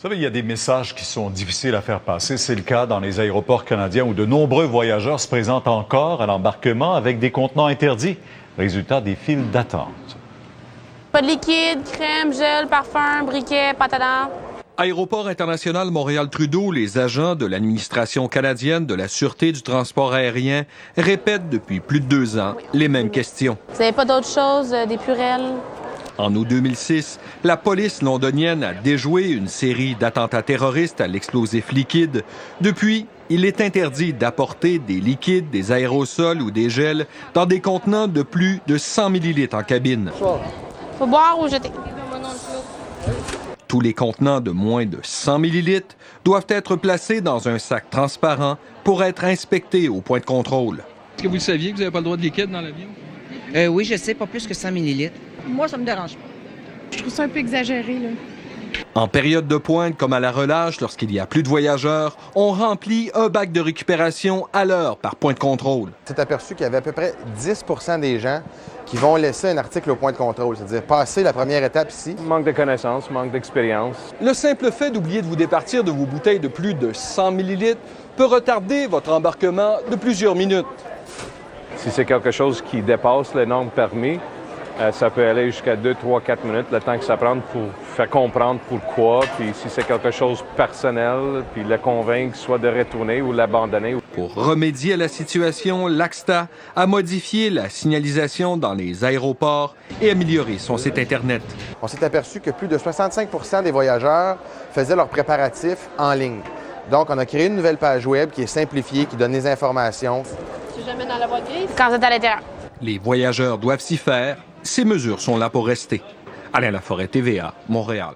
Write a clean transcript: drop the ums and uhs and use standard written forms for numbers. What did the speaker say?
Vous savez, il y a des messages qui sont difficiles à faire passer. C'est le cas dans les aéroports canadiens où de nombreux voyageurs se présentent encore à l'embarquement avec des contenants interdits. Résultat, des files d'attente. Pas de liquide, crème, gel, parfum, briquet, pâte à dents. Aéroport international Montréal-Trudeau, les agents de l'administration canadienne de la Sûreté du transport aérien répètent depuis plus de 2 ans les mêmes questions. Vous n'avez pas d'autre chose, des purelles? En août 2006, la police londonienne a déjoué une série d'attentats terroristes à l'explosif liquide. Depuis, il est interdit d'apporter des liquides, des aérosols ou des gels dans des contenants de plus de 100 millilitres en cabine. Faut boire ou jeter? Tous les contenants de moins de 100 millilitres doivent être placés dans un sac transparent pour être inspectés au point de contrôle. Est-ce que vous le saviez que vous n'avez pas le droit de liquide dans l'avion? Oui, je sais, pas plus que 100 millilitres. Moi, ça me dérange pas. Je trouve ça un peu exagéré, là. En période de pointe, comme à la relâche, lorsqu'il y a plus de voyageurs, on remplit un bac de récupération à l'heure par point de contrôle. On s'est aperçu qu'il y avait à peu près 10 des gens qui vont laisser un article au point de contrôle, c'est-à-dire passer la première étape ici. Manque de connaissances, manque d'expérience. Le simple fait d'oublier de vous départir de vos bouteilles de plus de 100 millilitres peut retarder votre embarquement de plusieurs minutes. Si c'est quelque chose qui dépasse les normes permis, ça peut aller jusqu'à 2, 3, 4 minutes, le temps que ça prend pour faire comprendre pourquoi. Puis si c'est quelque chose de personnel, puis le convaincre soit de retourner ou l'abandonner. Pour remédier à la situation, l'AXTA a modifié la signalisation dans les aéroports et amélioré son site Internet. On s'est aperçu que plus de 65 des voyageurs faisaient leurs préparatifs en ligne. Donc, on a créé une nouvelle page web qui est simplifiée, qui donne les informations. Si jamais dans la boîte grise? Quand vous êtes à l'intérieur. Les voyageurs doivent s'y faire. Ces mesures sont là pour rester. Alain Laforêt, TVA, Montréal.